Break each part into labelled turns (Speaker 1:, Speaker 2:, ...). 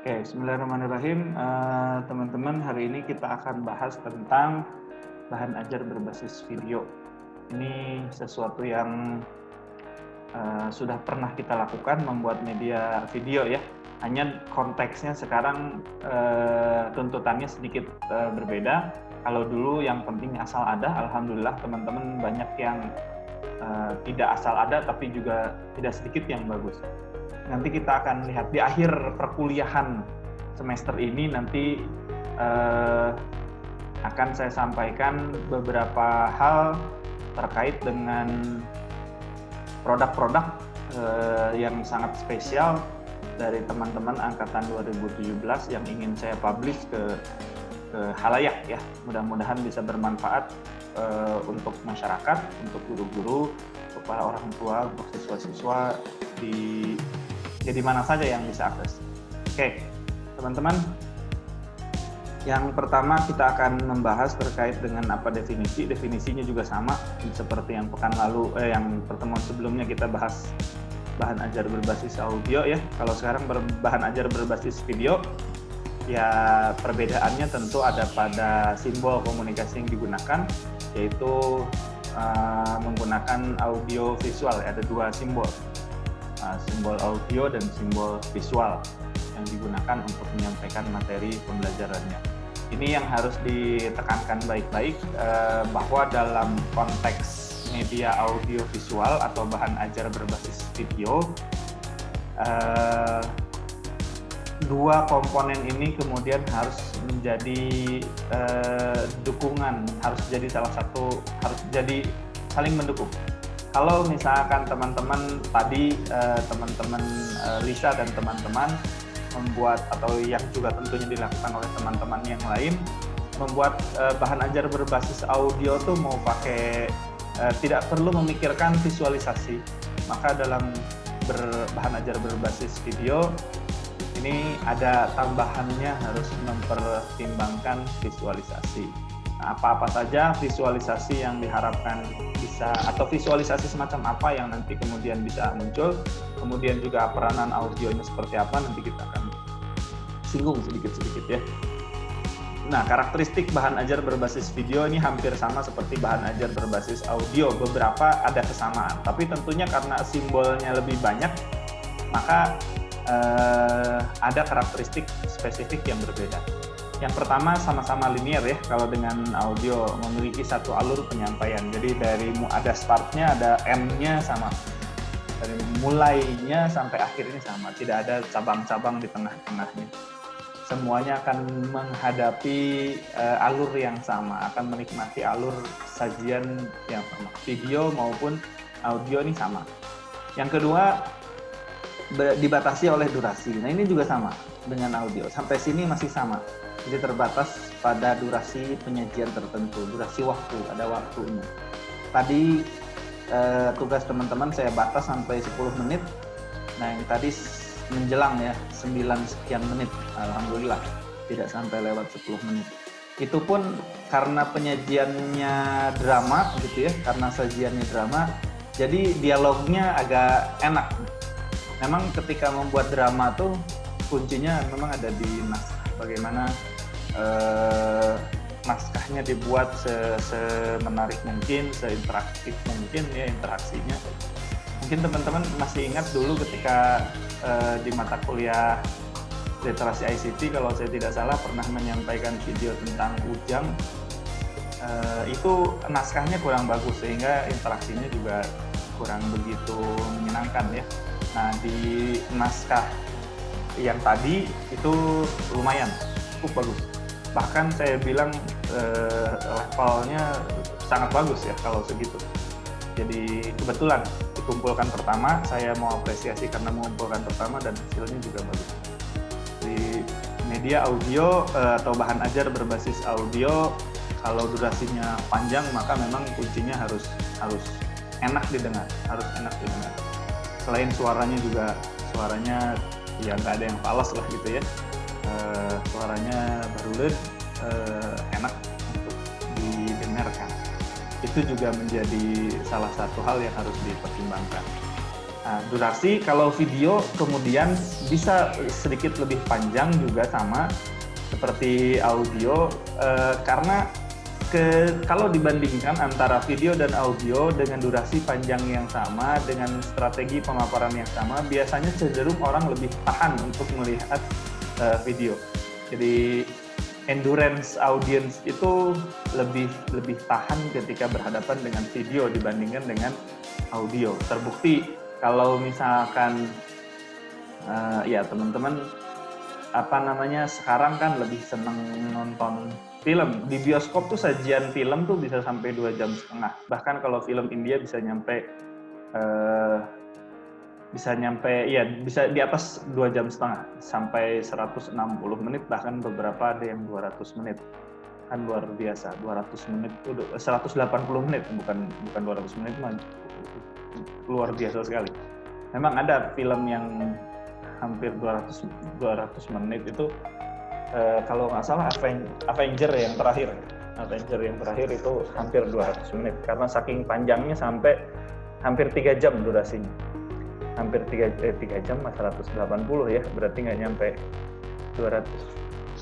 Speaker 1: Oke, bismillahirrahmanirrahim. Teman-teman, hari ini kita akan bahas tentang bahan ajar berbasis video. Ini sesuatu yang sudah pernah kita lakukan, membuat media video ya. Hanya konteksnya sekarang tuntutannya sedikit berbeda. Kalau dulu yang penting asal ada, alhamdulillah teman-teman banyak yang tidak asal ada, tapi juga tidak sedikit yang bagus. Nanti kita akan lihat di akhir perkuliahan semester ini, nanti akan saya sampaikan beberapa hal terkait dengan produk-produk yang sangat spesial dari teman-teman angkatan 2017 yang ingin saya publish ke halayak ya. Mudah-mudahan bisa bermanfaat untuk masyarakat, untuk guru-guru, untuk para orang tua, untuk siswa-siswa di mana saja yang bisa akses. Oke, teman-teman, yang pertama kita akan membahas terkait dengan apa definisi. Definisinya juga sama seperti yang pekan lalu, yang pertemuan sebelumnya kita bahas bahan ajar berbasis audio ya. Kalau sekarang bahan ajar berbasis video, ya perbedaannya tentu ada pada simbol komunikasi yang digunakan, yaitu menggunakan audio visual. Ada dua simbol. Simbol audio dan simbol visual yang digunakan untuk menyampaikan materi pembelajarannya. Ini yang harus ditekankan baik-baik, bahwa dalam konteks media audio visual atau bahan ajar berbasis video, dua komponen ini kemudian harus menjadi dukungan, harus jadi salah satu, harus jadi saling mendukung. Kalau misalkan teman-teman tadi, teman-teman Lisa dan teman-teman membuat, atau yang juga tentunya dilakukan oleh teman-teman yang lain, membuat bahan ajar berbasis audio tuh mau pakai, tidak perlu memikirkan visualisasi. Maka dalam bahan ajar berbasis video, ini ada tambahannya, harus mempertimbangkan visualisasi. Nah, apa-apa saja visualisasi yang diharapkan bisa, atau visualisasi semacam apa yang nanti kemudian bisa muncul, kemudian juga peranan audionya seperti apa, nanti kita akan singgung sedikit-sedikit ya. Nah, karakteristik bahan ajar berbasis video ini hampir sama seperti bahan ajar berbasis audio. Beberapa ada kesamaan, tapi tentunya karena simbolnya lebih banyak, maka ada karakteristik spesifik yang berbeda. Yang pertama, sama-sama linear ya. Kalau dengan audio memiliki satu alur penyampaian. Jadi dari ada startnya, ada end-nya sama. Dari mulainya sampai akhirnya sama. Tidak ada cabang-cabang di tengah-tengahnya. Semuanya akan menghadapi alur yang sama, akan menikmati alur sajian yang sama. Video maupun audio ini sama. Yang kedua, dibatasi oleh durasi. Nah, ini juga sama dengan audio. Sampai sini masih sama. Jadi terbatas pada durasi penyajian tertentu, durasi waktu, ada waktunya. Tadi tugas teman-teman saya batas sampai 10 menit. Nah, yang tadi menjelang ya 9 sekian menit. Alhamdulillah tidak sampai lewat 10 menit. Itu pun karena penyajiannya drama gitu ya, karena sajiannya drama, jadi dialognya agak enak. Memang ketika membuat drama tuh kuncinya memang ada di naskah. Bagaimana naskahnya dibuat semenarik mungkin, seinteraktif mungkin ya interaksinya. Mungkin teman-teman masih ingat dulu ketika di mata kuliah literasi ICT, kalau saya tidak salah pernah menyampaikan video tentang Ujang. Itu naskahnya kurang bagus sehingga interaksinya juga kurang begitu menyenangkan ya. Nah, di naskah yang tadi itu lumayan, cukup bagus. Bahkan saya bilang levelnya sangat bagus ya kalau segitu. Jadi kebetulan dikumpulkan pertama, saya mau apresiasi karena mengumpulkan pertama dan hasilnya juga bagus. Di media audio atau bahan ajar berbasis audio, kalau durasinya panjang maka memang kuncinya harus enak didengar, harus enak didengar. Selain suaranya juga, suaranya ya nggak ada yang falas lah gitu ya. Suaranya berulet, enak untuk didengarkan. Itu juga menjadi salah satu hal yang harus dipertimbangkan. Nah, durasi kalau video kemudian bisa sedikit lebih panjang juga sama seperti audio, karena kalau dibandingkan antara video dan audio dengan durasi panjang yang sama, dengan strategi pemaparan yang sama, biasanya cenderung orang lebih tahan untuk melihat video. Jadi endurance audience itu lebih tahan ketika berhadapan dengan video dibandingkan dengan audio. Terbukti kalau misalkan ya teman-teman sekarang kan lebih seneng nonton film. Di bioskop tuh sajian film tuh bisa sampai 2,5 jam. Bahkan kalau film India bisa nyampe bisa di atas 2,5 jam sampai 160 menit, bahkan beberapa ada yang 200 menit. Kan luar biasa. 200 menit itu 180 menit, bukan 200 menit, luar biasa sekali. Memang ada film yang hampir 200 menit itu, kalau nggak salah Avenger yang terakhir itu hampir 200 menit karena saking panjangnya sampai hampir 3 jam durasinya. Hampir 3 jam 180 ya, berarti nggak nyampe 200.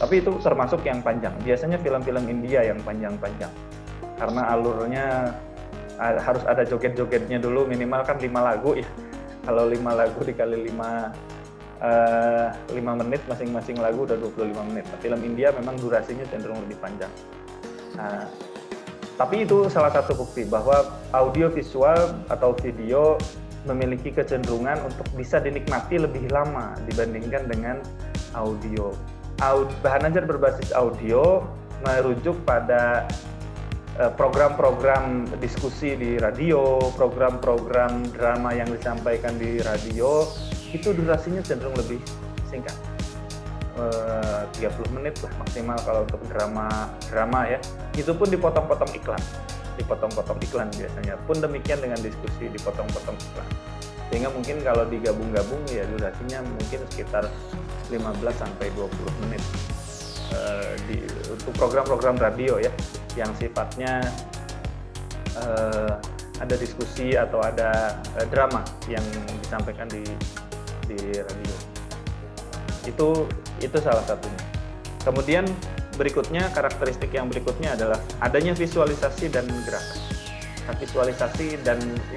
Speaker 1: Tapi itu termasuk yang panjang. Biasanya film-film India yang panjang-panjang karena alurnya harus ada joget-jogetnya dulu, minimal kan 5 lagu ya. Kalau 5 lagu dikali 5 menit, masing-masing lagu udah 25 menit. Film India memang durasinya cenderung lebih panjang. Nah, tapi itu salah satu bukti bahwa audio visual atau video memiliki kecenderungan untuk bisa dinikmati lebih lama dibandingkan dengan audio. Bahan ajar berbasis audio merujuk pada program-program diskusi di radio, program-program drama yang disampaikan di radio, itu durasinya cenderung lebih singkat, 30 menit lah maksimal kalau untuk drama ya. Itu pun dipotong-potong iklan biasanya. Pun demikian dengan diskusi, dipotong-potong iklan. Sehingga mungkin kalau digabung-gabung ya durasinya mungkin sekitar 15 sampai 20 menit. Untuk program-program radio ya, yang sifatnya ada diskusi atau ada drama yang disampaikan di radio. Itu salah satunya. Kemudian berikutnya, karakteristik yang berikutnya adalah adanya visualisasi dan gerakan. Nah,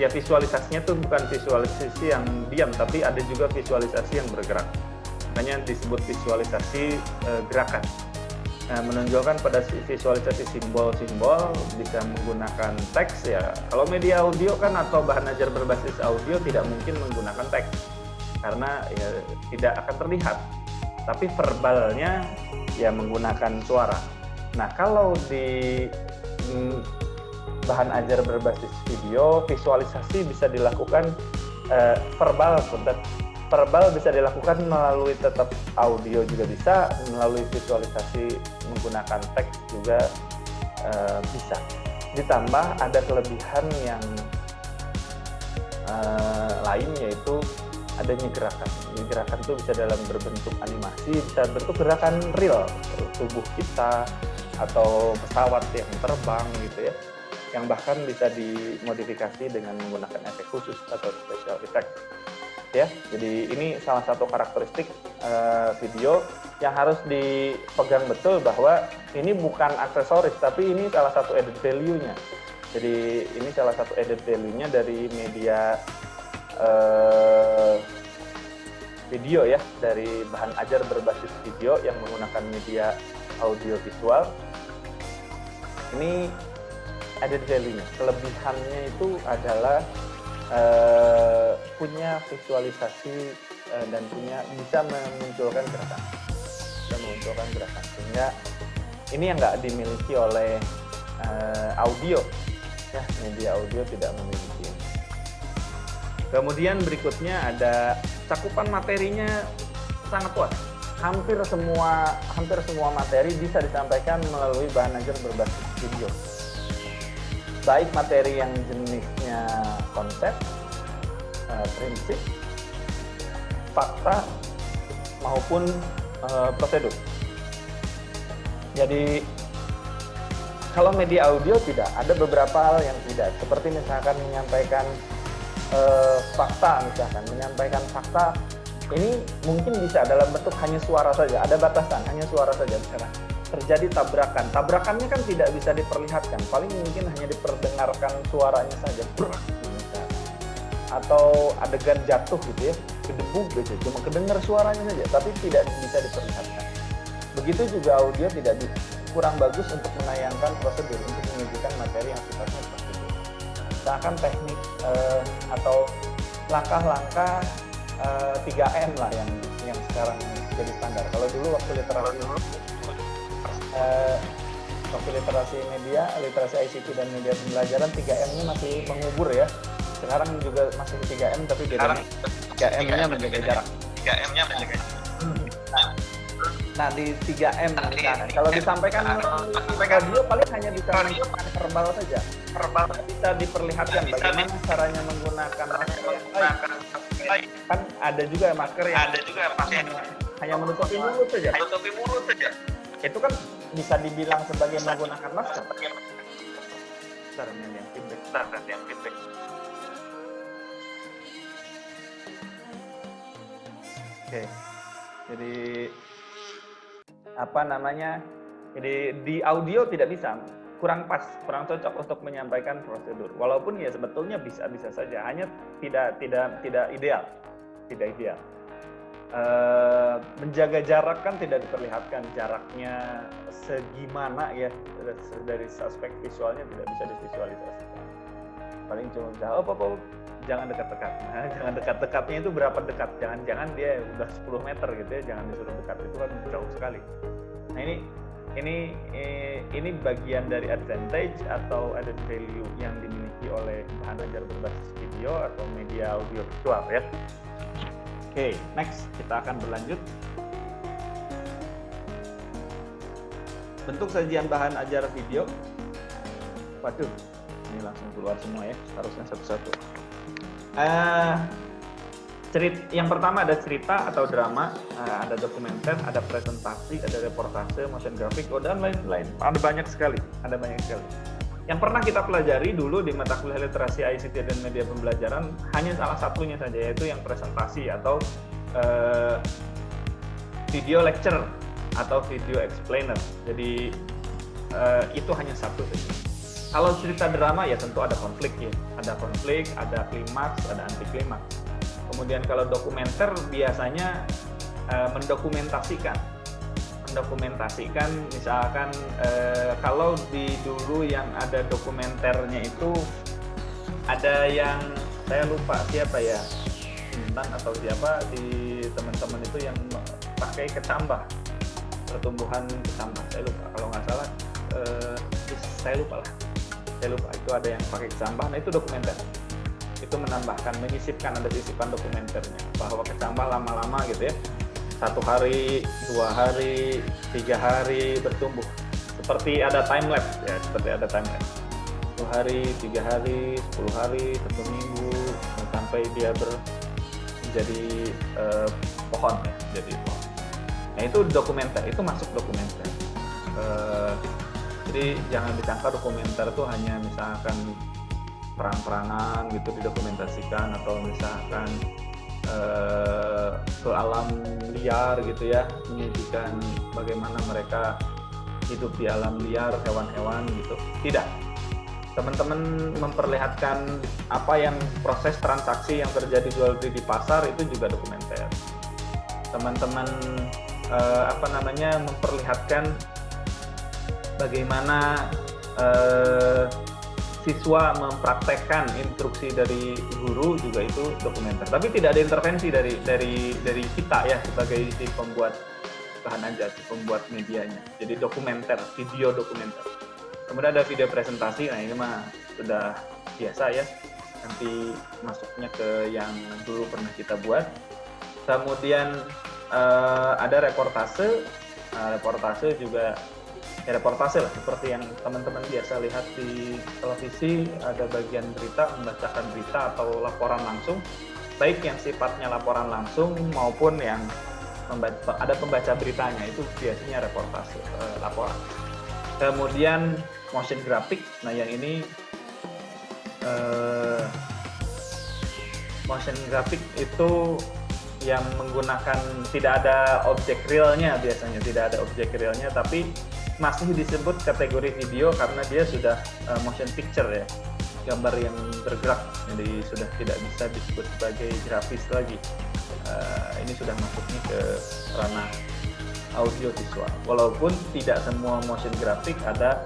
Speaker 1: visualisasinya tuh bukan visualisasi yang diam, tapi ada juga visualisasi yang bergerak. Makanya disebut visualisasi gerakan. Nah, menonjolkan pada visualisasi simbol-simbol, bisa menggunakan teks ya. Kalau media audio kan atau bahan ajar berbasis audio tidak mungkin menggunakan teks karena ya tidak akan terlihat. Tapi verbalnya ya menggunakan suara. Nah, kalau di bahan ajar berbasis video, visualisasi bisa dilakukan verbal bisa dilakukan melalui tetap audio juga bisa, melalui visualisasi menggunakan teks juga bisa. Ditambah ada kelebihan yang lain, yaitu adanya gerakan. Gerakan itu bisa dalam berbentuk animasi, bisa bentuk gerakan real, tubuh kita atau pesawat yang terbang gitu ya, yang bahkan bisa dimodifikasi dengan menggunakan efek khusus atau special effect. Ya, jadi ini salah satu karakteristik video yang harus dipegang betul, bahwa ini bukan aksesoris, tapi ini salah satu added value-nya. Jadi ini salah satu added value-nya dari media video ya, dari bahan ajar berbasis video yang menggunakan media audio visual. Ini added value-nya, kelebihannya itu adalah punya visualisasi dan bisa memunculkan gerakan, sehingga ini yang nggak dimiliki oleh audio ya, media audio tidak memiliki. Kemudian berikutnya ada cakupan materinya sangat luas. Hampir semua materi bisa disampaikan melalui bahan ajar berbasis video. Baik materi yang jenisnya konsep, prinsip, fakta, maupun prosedur. Jadi kalau media audio tidak, ada beberapa hal yang tidak. Seperti misalkan menyampaikan
Speaker 2: fakta misalkan, menyampaikan fakta ini mungkin bisa dalam bentuk hanya suara saja, ada batasan hanya suara saja. Misalkan terjadi tabrakannya kan tidak bisa diperlihatkan, paling mungkin hanya diperdengarkan suaranya saja, misalkan. Atau adegan jatuh gitu ya, kedebuk gitu, cuma kedengar suaranya saja, tapi tidak bisa diperlihatkan. Begitu juga audio kurang bagus untuk menayangkan prosedur, untuk menyajikan materi yang sifatnya prosedur. Misalkan teknik atau langkah-langkah 3M lah yang sekarang jadi standar. Kalau dulu waktu literasi media, literasi ICT dan media pembelajaran 3M-nya masih mengubur ya. Sekarang juga masih 3M tapi bedanya 3M-nya menjaga jarak. 3M-nya menjaga jarak. Nah di 3M misalkan, kalau disampaikan radio paling hanya bisa verbal saja, bisa diperlihatkan bagaimana caranya menggunakan masker yang baik. Kan ada juga masker yang hanya menutupi mulut saja. Itu kan bisa dibilang sebagai menggunakan masker. Bentar, yang feedback. Oke, jadi jadi di audio tidak bisa, kurang cocok untuk menyampaikan prosedur. Walaupun ya sebetulnya bisa saja, hanya tidak ideal. Menjaga jarak kan tidak diperlihatkan jaraknya segimana ya, dari aspek visualnya tidak bisa divisualisasikan. Paling cuma jangan dekat-dekat. Nah, jangan dekat-dekatnya itu berapa dekat? Jangan dia udah 10 meter gitu ya, jangan disuruh dekat, itu kan jauh sekali. Nah ini bagian dari advantage atau added value yang dimiliki oleh bahan ajar berbasis video atau media audio visual ya. Oke, next kita akan berlanjut. Bentuk sajian bahan ajar video. Waduh, ini langsung keluar semua ya, harusnya satu-satu. Yang pertama ada cerita atau drama, ada dokumenter, ada presentasi, ada reportase, motion graphic, dan lain-lain. Ada banyak sekali. Yang pernah kita pelajari dulu di mata kuliah literasi ICT dan media pembelajaran hanya salah satunya saja, yaitu yang presentasi atau video lecture atau video explainer. Jadi itu hanya satu saja. Kalau cerita drama ya tentu ada konflik, ada klimaks, ada anti klimaks. Kemudian kalau dokumenter biasanya mendokumentasikan misalkan kalau dulu yang ada dokumenternya itu ada yang saya lupa siapa ya, Intan atau siapa di teman-teman itu yang pakai kecambah, pertumbuhan kecambah, saya lupa kalau nggak salah, saya lupa itu ada yang pakai kecambah. Nah itu dokumenter, itu menambahkan, menyisipkan, ada sisipan dokumenternya bahwa kecambah lama-lama gitu ya, 1 hari, 2 hari, 3 hari bertumbuh, seperti ada time lapse ya, 1 hari, 3 hari, 10 hari, 1 minggu, sampai dia menjadi pohon ya, jadi pohon. Nah itu dokumenter, itu masuk dokumenter. Jadi jangan disangka dokumenter itu hanya misalkan perang-perangan gitu didokumentasikan, atau misalkan ke alam liar gitu ya, menyajikan bagaimana mereka hidup di alam liar, hewan-hewan gitu. Tidak. Teman-teman memperlihatkan apa yang proses transaksi yang terjadi jual beli di pasar, itu juga dokumenter. Teman-teman memperlihatkan bagaimana siswa mempraktekkan instruksi dari guru, juga itu dokumenter. Tapi tidak ada intervensi dari kita ya sebagai si pembuat bahan ajar, si pembuat medianya. Jadi dokumenter, video dokumenter. Kemudian ada video presentasi. Nah ini mah sudah biasa ya. Nanti masuknya ke yang dulu pernah kita buat. Kemudian ada reportase. Reportase juga reportase lah, seperti yang teman-teman biasa lihat di televisi, ada bagian berita, membacakan berita atau laporan langsung, baik yang sifatnya laporan langsung maupun yang ada pembaca beritanya, itu biasanya reportase, laporan. Kemudian motion graphic, nah yang ini motion graphic itu yang menggunakan tidak ada objek realnya, biasanya tidak ada objek realnya, tapi masih disebut kategori video karena dia sudah motion picture ya, gambar yang bergerak, jadi sudah tidak bisa disebut sebagai grafis lagi. Ini sudah masuknya ke ranah audio visual, walaupun tidak semua motion graphic ada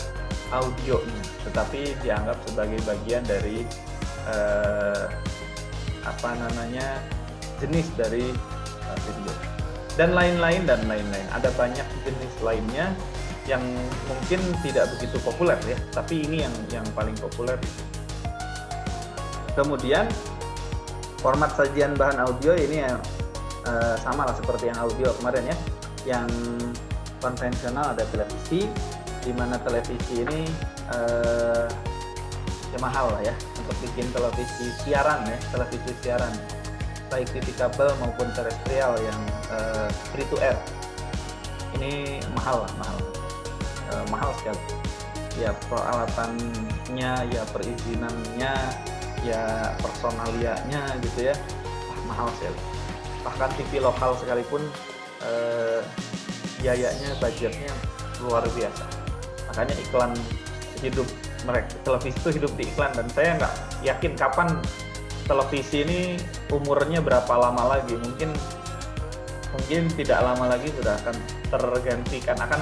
Speaker 2: audionya, tetapi dianggap sebagai bagian dari jenis dari video dan lain-lain. Ada banyak jenis lainnya yang mungkin tidak begitu populer ya, tapi ini yang paling populer. Kemudian format sajian bahan audio ini yang sama lah seperti yang audio kemarin ya. Yang konvensional ada televisi, di mana televisi ini ya mahal lah ya untuk bikin televisi siaran, baik TV kabel maupun terestrial yang free to air. Ini mahal sekali. Ya peralatannya, ya perizinannya, ya personalianya gitu ya, mahal sekali. Bahkan TV lokal sekalipun biayanya, budgetnya luar biasa. Makanya iklan hidup mereka, televisi itu hidup di iklan, dan saya nggak yakin kapan televisi ini umurnya berapa lama lagi. Mungkin tidak lama lagi sudah akan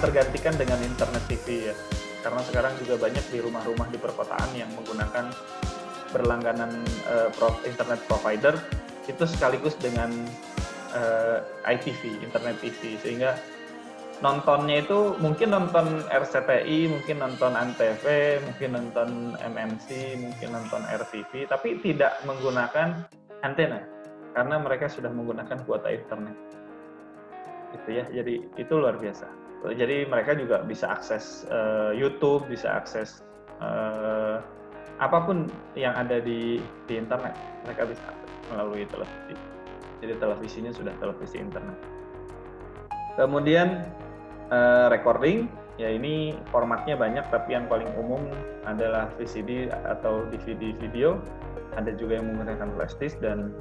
Speaker 2: tergantikan dengan internet TV ya. Karena sekarang juga banyak di rumah-rumah di perkotaan yang menggunakan berlangganan internet provider itu sekaligus dengan ITV, internet TV, sehingga nontonnya itu mungkin nonton RCTI, mungkin nonton ANTV, mungkin nonton MNC, mungkin nonton RTV, tapi tidak menggunakan antena karena mereka sudah menggunakan kuota internet. Gitu ya. Jadi itu luar biasa. Jadi mereka juga bisa akses YouTube, bisa akses apapun yang ada di internet, mereka bisa akses melalui televisi. Jadi televisinya sudah televisi internet. Kemudian recording, ya ini formatnya banyak, tapi yang paling umum adalah VCD atau DVD video. Ada juga yang menggunakan flash disk, dan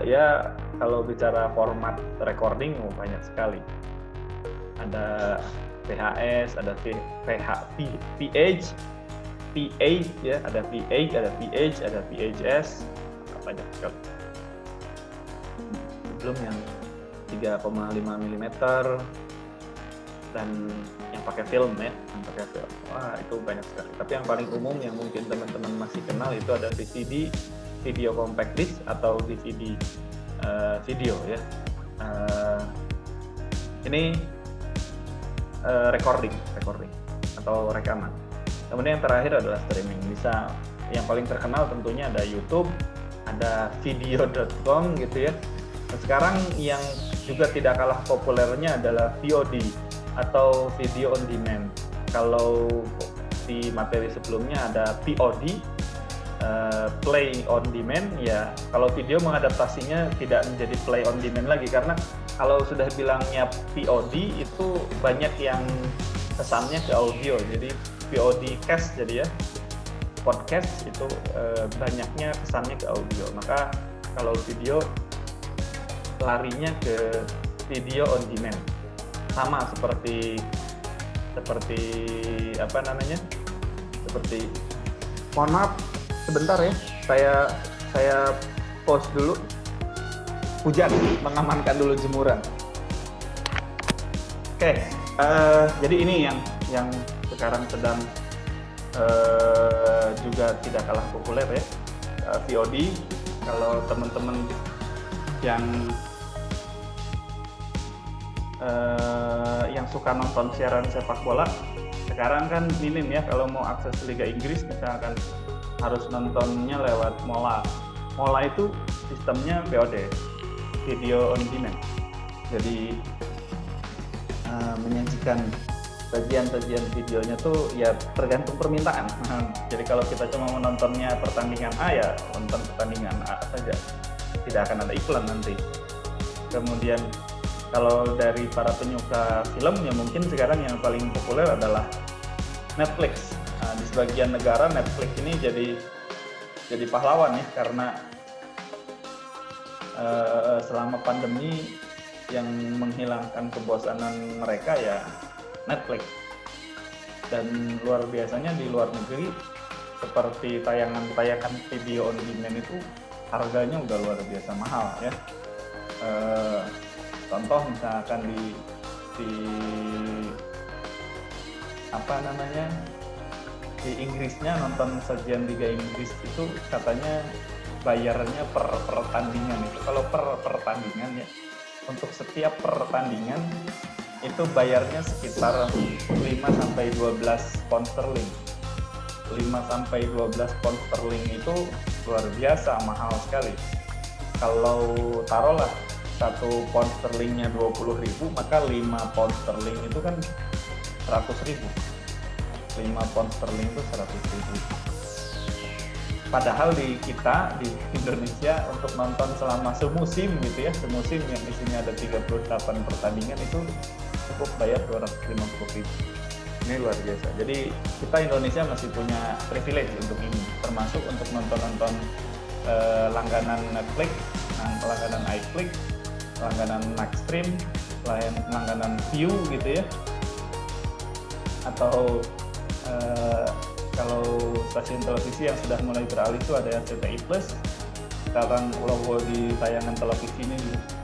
Speaker 2: ya kalau bicara format recording banyak sekali. Ada VHS, ada VH, VH ya, ada VH, ada VH, ada VHS, banyak sekali. Belum yang 3,5 mm dan yang pakai film ya, wah itu banyak sekali. Tapi yang paling umum yang mungkin teman-teman masih kenal itu ada VCD, video compact disc, atau DVD video ya. Ini recording atau rekaman. Kemudian yang terakhir adalah streaming. Bisa yang paling terkenal tentunya ada YouTube, ada video.com gitu ya. Nah, sekarang yang juga tidak kalah populernya adalah VOD atau video on demand. Kalau di materi sebelumnya ada POD, play on demand ya. Kalau video mengadaptasinya tidak menjadi play on demand lagi, karena kalau sudah bilangnya POD itu banyak yang kesannya ke audio. Jadi POD cast jadi ya, podcast itu banyaknya kesannya ke audio. Maka kalau video larinya ke video on demand, sama seperti mohon maaf sebentar ya, saya pause dulu, hujan, mengamankan dulu jemuran. Oke, jadi ini yang sekarang sedang juga tidak kalah populer ya, VOD. Kalau teman-teman yang suka nonton siaran sepak bola, sekarang kan minim ya kalau mau akses Liga Inggris misalkan harus nontonnya lewat Mola. Mola itu sistemnya VOD, video on demand. Jadi menyajikan sajian videonya tuh ya tergantung permintaan. Jadi kalau kita cuma menontonnya pertandingan A ya nonton pertandingan A saja, tidak akan ada iklan nanti. Kemudian kalau dari para penyuka film ya mungkin sekarang yang paling populer adalah Netflix. Di sebagian negara Netflix ini jadi jadi pahlawan ya, karena selama pandemi yang menghilangkan kebosanan mereka ya Netflix. Dan luar biasanya di luar negeri seperti tayangan-tayangan video on demand itu harganya udah luar biasa mahal ya. Contoh misalkan di apa namanya, di Inggrisnya nonton sajian Liga Inggris itu katanya bayarnya per pertandingan itu. Kalau per pertandingan ya, untuk setiap pertandingan itu bayarnya sekitar 5 sampai 12 pound sterling. 5 sampai 12 pound sterling itu luar biasa mahal sekali. Kalau taruhlah 1 pound sterlingnya 20.000, maka 5 pound sterling itu kan 100.000. 5 pound sterling itu 100.000. Padahal di kita di Indonesia untuk nonton selama semusim gitu ya, semusim yang isinya ada 38 pertandingan itu cukup bayar 250.000. Ini luar biasa. Jadi kita Indonesia masih punya privilege untuk ini, termasuk untuk nonton langganan Netflix, langganan iFlix, langganan Maxstream, langganan View gitu ya. Atau kalau stasiun televisi yang sudah mulai beralih itu ada RCTI Plus. Sekarang logo di tayangan televisi ini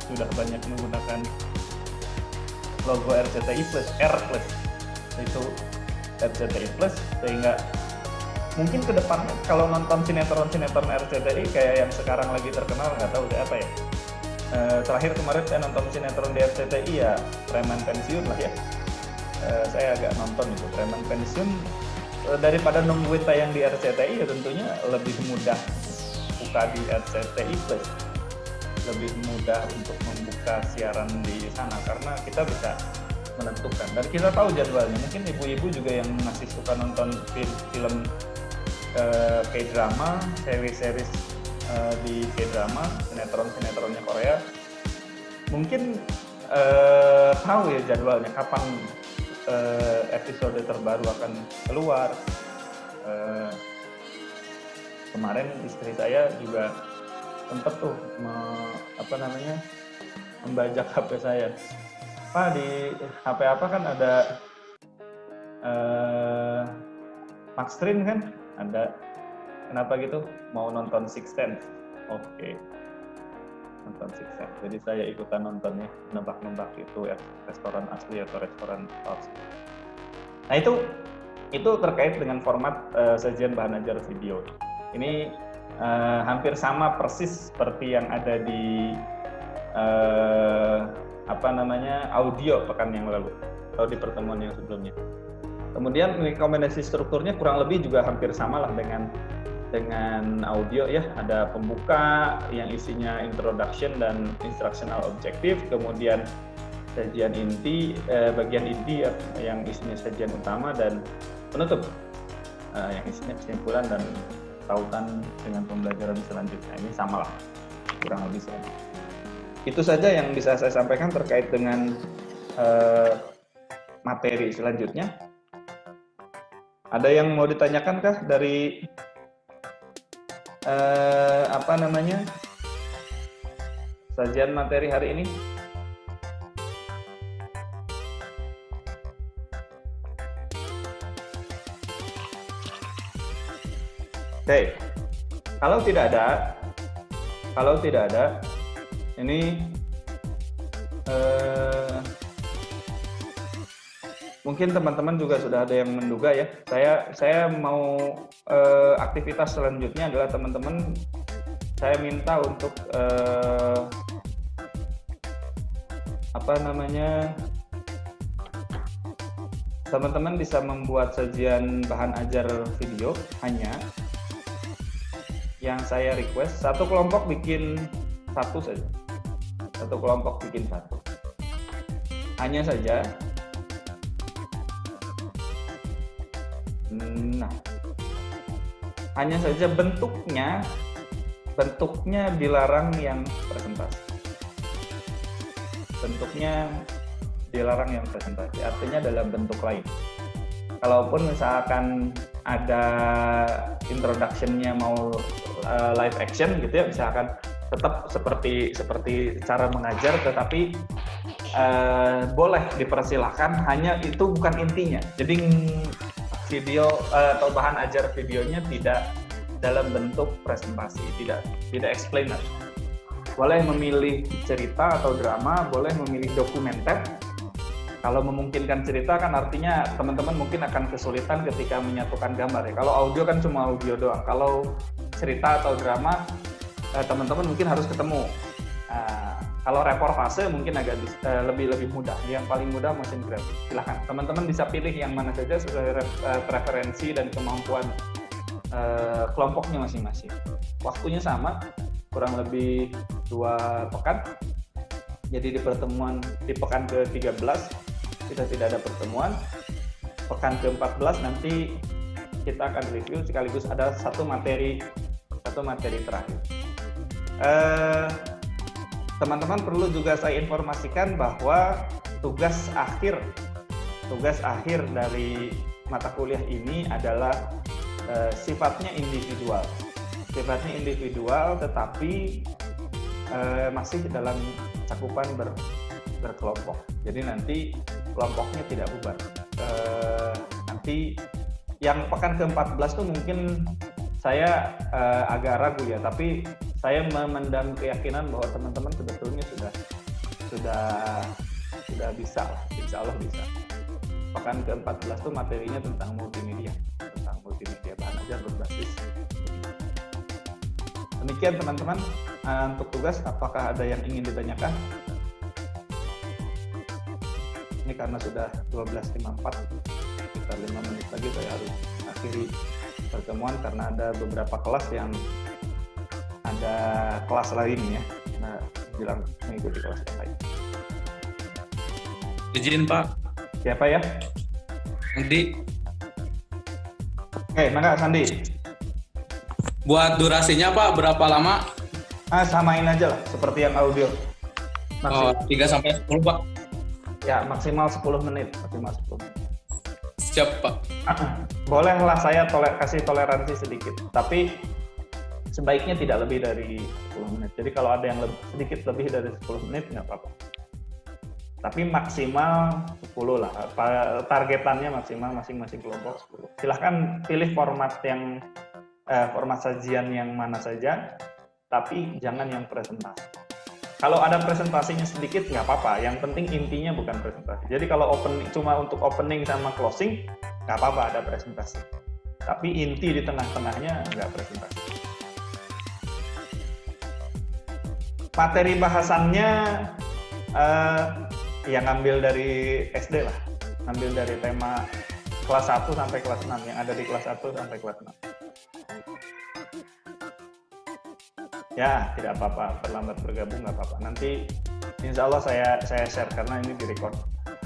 Speaker 2: sudah banyak menggunakan logo RCTI Plus, R Plus. Itu RCTI Plus, sehingga mungkin ke depan kalau nonton sinetron-sinetron RCTI kayak yang sekarang lagi terkenal, nggak tahu apa ya. Terakhir kemarin saya nonton sinetron di RCTI ya Preman Pensiun lah ya. Saya agak nonton itu Preman Pensiun. Daripada nungguin tayang di RCTI ya tentunya lebih mudah buka di RCTI Plus, lebih mudah untuk membuka siaran di sana karena kita bisa menentukan dan kita tahu jadwalnya. Mungkin ibu-ibu juga yang masih suka nonton film K-drama, series di K-drama, sinetronnya Korea, mungkin tahu ya jadwalnya kapan episode terbaru akan keluar. Kemarin istri saya juga sempat tuh membajak HP saya. Pak, di HP apa kan ada Maxstream kan? Ada. Kenapa gitu? Mau nonton Sixth Sense. Oke. Nonton Sixth Sense. Jadi saya ikutan nontonnya, nebak-nebak itu ya restoran asli atau restoran palsu. Nah itu terkait dengan format sajian bahan ajar video. Ini hampir sama persis seperti yang ada di audio pekan yang lalu atau di pertemuan yang sebelumnya. Kemudian rekomendasi strukturnya kurang lebih juga hampir sama lah dengan audio ya. Ada pembuka yang isinya introduction dan instructional objective, kemudian sajian inti, bagian inti yang isinya sajian utama, dan penutup yang isinya kesimpulan dan tautan dengan pembelajaran selanjutnya. Ini sama lah kurang lebih sama. Itu saja yang bisa saya sampaikan terkait dengan materi selanjutnya. Ada yang mau ditanyakan kah dari sajian materi hari ini? Oke, kalau tidak ada, ini mungkin teman-teman juga sudah ada yang menduga ya. Saya mau aktivitas selanjutnya adalah teman-teman, saya minta untuk teman-teman bisa membuat sajian bahan ajar video. Hanya yang saya request, satu kelompok bikin satu saja. Satu kelompok bikin satu. Hanya saja, hanya saja bentuknya dilarang yang presentasi. Bentuknya dilarang yang presentasi, artinya dalam bentuk lain. Kalaupun misalkan ada introduction-nya mau
Speaker 1: live action gitu ya, misalkan tetap seperti cara mengajar, tetapi boleh dipersilahkan, hanya itu bukan intinya. Jadi video atau bahan ajar videonya tidak dalam bentuk presentasi, tidak explainer. Boleh memilih cerita atau drama, boleh memilih dokumenter. Kalau memungkinkan cerita kan artinya teman-teman mungkin akan kesulitan ketika menyatukan gambar ya. Kalau audio kan cuma audio doang. Kalau cerita atau drama, teman-teman mungkin harus ketemu. Kalau reportase mungkin agak lebih mudah. Yang paling mudah motion graphic. Silahkan teman-teman bisa pilih yang mana saja sesuai preferensi dan kemampuan kelompoknya masing-masing. Waktunya sama, kurang lebih 2 pekan. Jadi di pekan ke-13 kita tidak ada pertemuan. Pekan ke-14 nanti kita akan review sekaligus ada satu materi terakhir. Teman-teman perlu juga saya informasikan bahwa tugas akhir dari mata kuliah ini adalah sifatnya individual. Tetapi masih dalam cakupan berkelompok. Jadi nanti kelompoknya tidak bubar. Nanti yang pekan ke-14 tuh mungkin saya agak ragu ya, tapi saya memendam keyakinan bahwa teman-teman sebetulnya sudah bisa lah, insya Allah bisa. Pekan ke-14 tuh materinya tentang multimedia, bahan ajar berbasis. Demikian teman-teman untuk tugas. Apakah ada yang ingin ditanyakan? Ini karena sudah 12.54, sekitar 5 menit lagi saya harus akhiri pertemuan karena ada beberapa kelas yang ada kelas lain ya. Nah, bilang mengikuti kelas lain.
Speaker 3: Izin Pak.
Speaker 1: Siapa ya?
Speaker 3: Sandi.
Speaker 1: Oke, mangga Sandi.
Speaker 3: Buat durasinya Pak berapa lama?
Speaker 1: Samain aja lah seperti yang audio.
Speaker 3: 3 sampai 10 Pak.
Speaker 1: Ya, maksimal 10 menit.
Speaker 3: Siap Pak.
Speaker 1: Bolehlah saya kasih toleransi sedikit, tapi sebaiknya tidak lebih dari 10 menit. Jadi kalau ada yang sedikit lebih dari 10 menit nggak apa-apa. Tapi maksimal 10 lah. Targetannya maksimal masing-masing kelompok 10. Silahkan pilih format sajian yang mana saja, tapi jangan yang presentasi. Kalau ada presentasinya sedikit nggak apa-apa, yang penting intinya bukan presentasi. Jadi kalau cuma untuk opening sama closing, nggak apa-apa ada presentasi. Tapi inti di tengah-tengahnya nggak presentasi. Materi bahasannya yang ngambil dari SD lah, ngambil dari tema kelas 1 sampai kelas 6, yang ada di kelas 1 sampai kelas 6. Ya, tidak apa-apa, terlambat bergabung nggak apa-apa. Nanti insya Allah saya share karena ini direcord.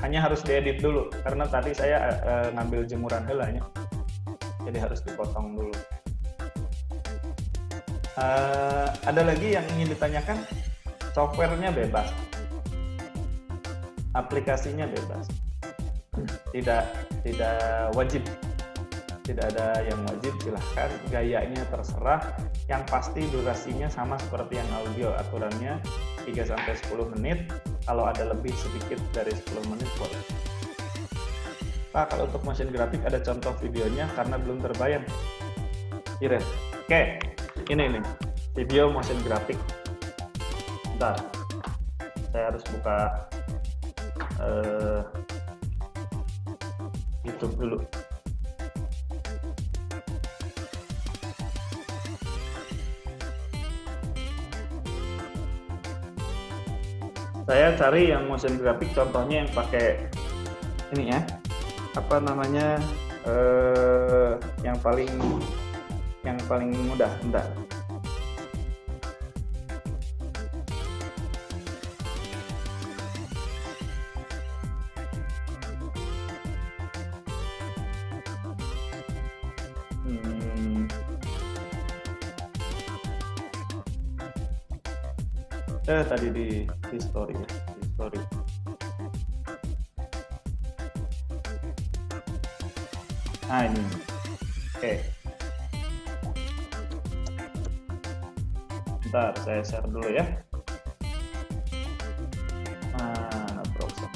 Speaker 1: Hanya harus diedit dulu, karena tadi saya ngambil jemuran helanya, jadi harus dipotong dulu. Ada lagi yang ingin ditanyakan? Softwarenya bebas, aplikasinya bebas, tidak wajib. Tidak ada yang wajib, silahkan, gayanya terserah. Yang pasti durasinya sama seperti yang audio, aturannya 3-10 menit. Kalau ada lebih sedikit dari 10 menit boleh. Pak, kalau untuk motion graphic ada contoh videonya karena belum terbayang. Iren. Oke, ini video motion graphic. Bentar, saya harus buka YouTube dulu. Saya cari yang motion graphic contohnya yang pakai ini ya, apa namanya, yang paling mudah. Bentar. Tadi di story. Nah ini, oke. Bentar, saya share dulu ya. Mana browser?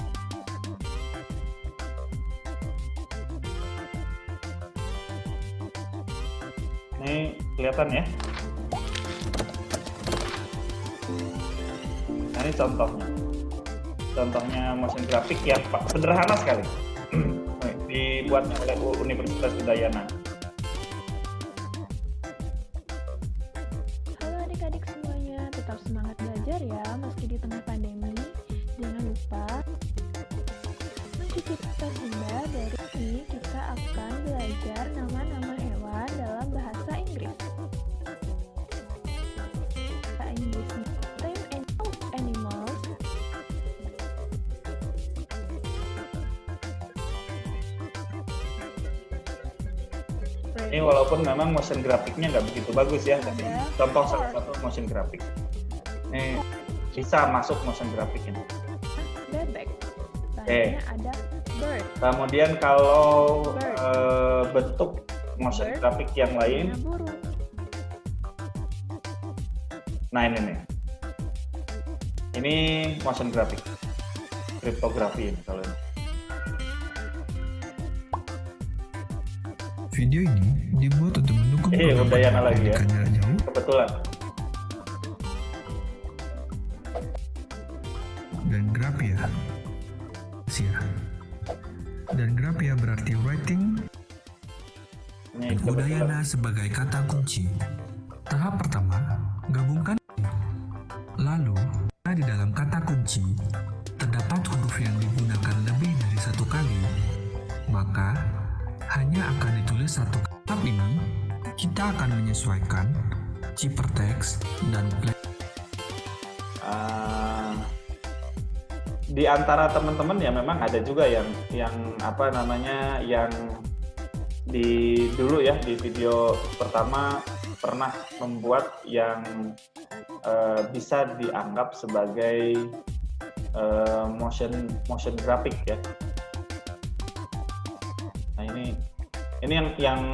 Speaker 1: Ini kelihatan ya? Nah, ini contohnya. Contohnya motion graphic yang sederhana sekali. Dibuatnya oleh Universitas Udayana.
Speaker 4: Halo adik-adik semuanya, tetap semangat belajar ya meski di tengah pandemi. Jangan lupa mencuci terhindar. Dari ini kita akan belajar nama-nama hewan dalam bahasa Inggris. Bahasa Inggrisnya name animals.
Speaker 1: Ini walaupun memang motion grafiknya nggak begitu bagus ya, tapi contoh salah satu motion grafik. Ini bisa masuk motion grafik ini.
Speaker 4: Bebek. Tandanya ada bird.
Speaker 1: Kemudian kalau bentuk motion
Speaker 4: Bird.
Speaker 1: grafik yang lain,
Speaker 4: Tandanya burung.
Speaker 1: nah ini nih. Ini motion grafik, kriptografi ini kalau ini.
Speaker 5: Video ini dibuat untuk mendukung
Speaker 1: Udayana lagi ya.
Speaker 5: pendidikan jarak jauh
Speaker 1: Kebetulan.
Speaker 5: dan Grapia. Dan Grapia berarti writing
Speaker 1: Ini
Speaker 5: dan
Speaker 1: kebetulan.
Speaker 5: Udayana sebagai kata kunci. Tahap pertama, gabungkan. Lalu, di dalam kata kunci terdapat huruf yang digunakan lebih dari satu kali, maka hanya akan ditulis satu. Tahap ini, kita akan menyesuaikan ciphertext dan
Speaker 1: Di antara teman-teman ya memang ada juga yang apa namanya yang dulu ya di video pertama pernah membuat yang bisa dianggap sebagai motion graphic ya. Nah ini yang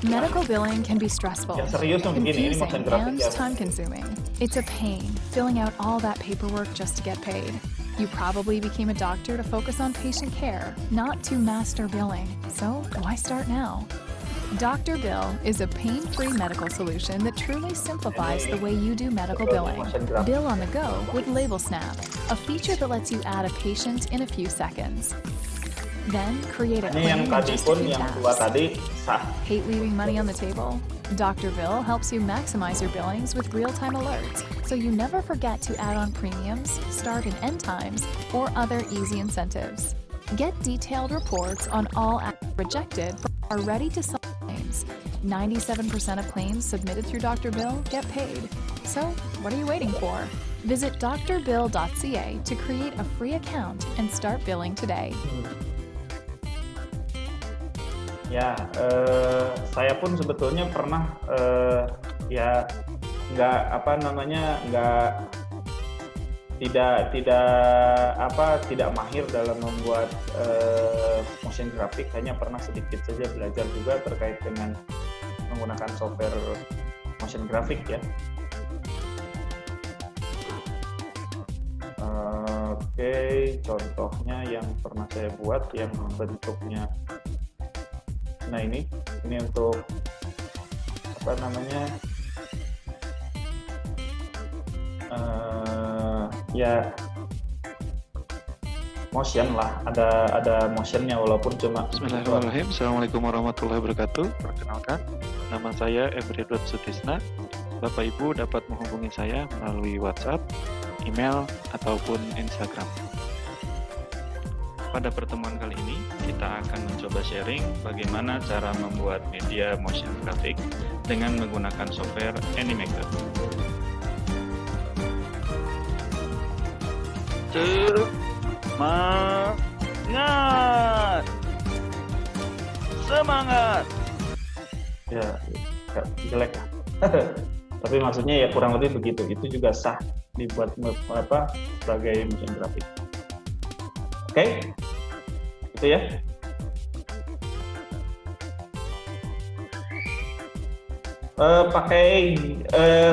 Speaker 6: Medical billing can be stressful,
Speaker 1: yang serius tuh begini, ini
Speaker 6: confusing,
Speaker 1: motion graphic
Speaker 6: and
Speaker 1: ya.
Speaker 6: time-consuming. It's a pain, filling out all that paperwork just to get paid. You probably became a doctor to focus on patient care, not to master billing. So why start now? Dr. Bill is a pain-free medical solution that truly simplifies the way you do medical billing. Bill on the go with Label Snap, a feature that lets you add a patient in a few seconds. Then create a
Speaker 1: Ini yang
Speaker 6: claim in
Speaker 1: tadi
Speaker 6: just a
Speaker 1: pun
Speaker 6: few
Speaker 1: yang dua
Speaker 6: taps.
Speaker 1: tadi sah.
Speaker 6: Hate leaving money on the table? Dr. Bill helps you maximize your billings with real-time alerts, so you never forget to add on premiums, start and end times, or other easy incentives. Get detailed reports on all rejected or ready to solve claims. 97% of claims submitted through Dr. Bill get paid. So, what are you waiting for? Visit drbill.ca to create a free account and start billing today.
Speaker 1: Ya, saya pun sebetulnya pernah ya tidak mahir dalam membuat motion graphic, hanya pernah sedikit saja belajar juga terkait dengan menggunakan software motion graphic ya. Oke, contohnya yang pernah saya buat yang bentuknya. Nah ini untuk apa namanya ya motion lah, ada motionnya walaupun cuma.
Speaker 7: Bismillahirrahmanirrahim. Assalamualaikum warahmatullahi wabarakatuh. Perkenalkan, nama saya Ebredot Sutisna. Bapak Ibu dapat menghubungi saya melalui WhatsApp, email, ataupun Instagram. Pada pertemuan kali ini, kita akan mencoba sharing bagaimana cara membuat media motion graphic dengan menggunakan software Animaker. Semangat! Semangat!
Speaker 1: Ya, jelek lah. Tapi maksudnya ya kurang lebih begitu. Itu juga sah dibuat sebagai motion graphic. Oke, itu ya.
Speaker 2: Pakai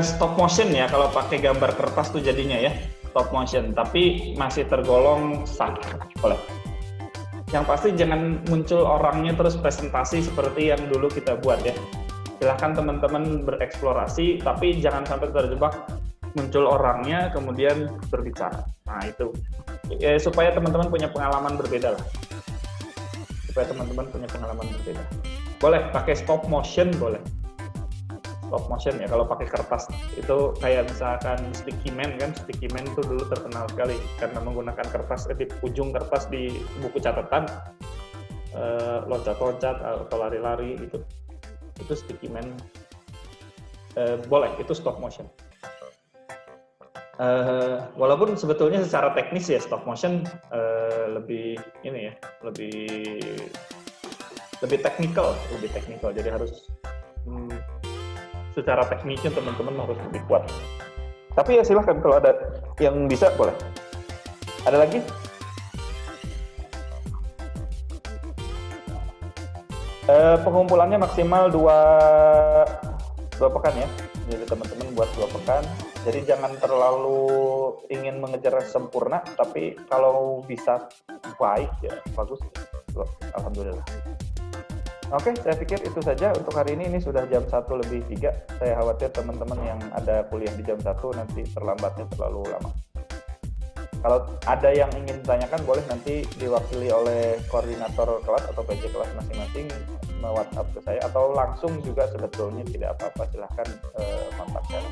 Speaker 2: stop motion ya, kalau pakai gambar kertas tuh jadinya ya stop motion, tapi masih tergolong sah, boleh. Yang pasti jangan muncul orangnya terus presentasi seperti yang dulu kita buat ya. Silahkan teman-teman bereksplorasi, tapi jangan sampai terjebak muncul orangnya kemudian berbicara. Nah itu supaya teman-teman punya pengalaman berbeda lah. Boleh pakai stop motion, boleh. Stop motion ya, kalau pakai kertas itu kayak misalkan sticky man kan, sticky man itu dulu terkenal sekali karena menggunakan kertas, di ujung kertas di buku catatan, loncat-loncat atau lari-lari gitu, itu sticky man. Boleh, itu stop motion. Walaupun sebetulnya secara teknis ya stop motion lebih ini ya, lebih teknikal, jadi harus secara teknisnya teman-teman harus lebih kuat. Tapi ya silahkan kalau ada yang bisa boleh. Ada lagi? Pengumpulannya maksimal 2 pekan ya. Jadi teman-teman buat 2 pekan. Jadi jangan terlalu ingin mengejar sempurna, tapi kalau bisa baik ya bagus. Alhamdulillah. Oke, saya pikir itu saja untuk hari ini. Ini sudah jam 1:03. Saya khawatir teman-teman yang ada kuliah di jam 1 nanti terlambatnya terlalu lama. Kalau ada yang ingin ditanyakan, boleh nanti diwakili oleh koordinator kelas atau PJ kelas masing-masing WhatsApp ke saya, atau langsung juga sebetulnya tidak apa-apa, silahkan kontak saya.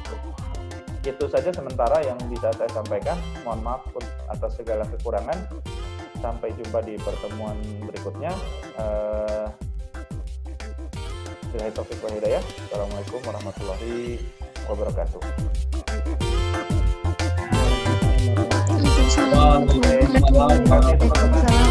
Speaker 2: Itu saja sementara yang bisa saya sampaikan. Mohon maaf atas segala kekurangan. Sampai jumpa di pertemuan berikutnya. Billahi taufiq wal hidayah. Assalamualaikum warahmatullahi wabarakatuh.
Speaker 4: Waalaikumsalam warahmatullahi wabarakatuh.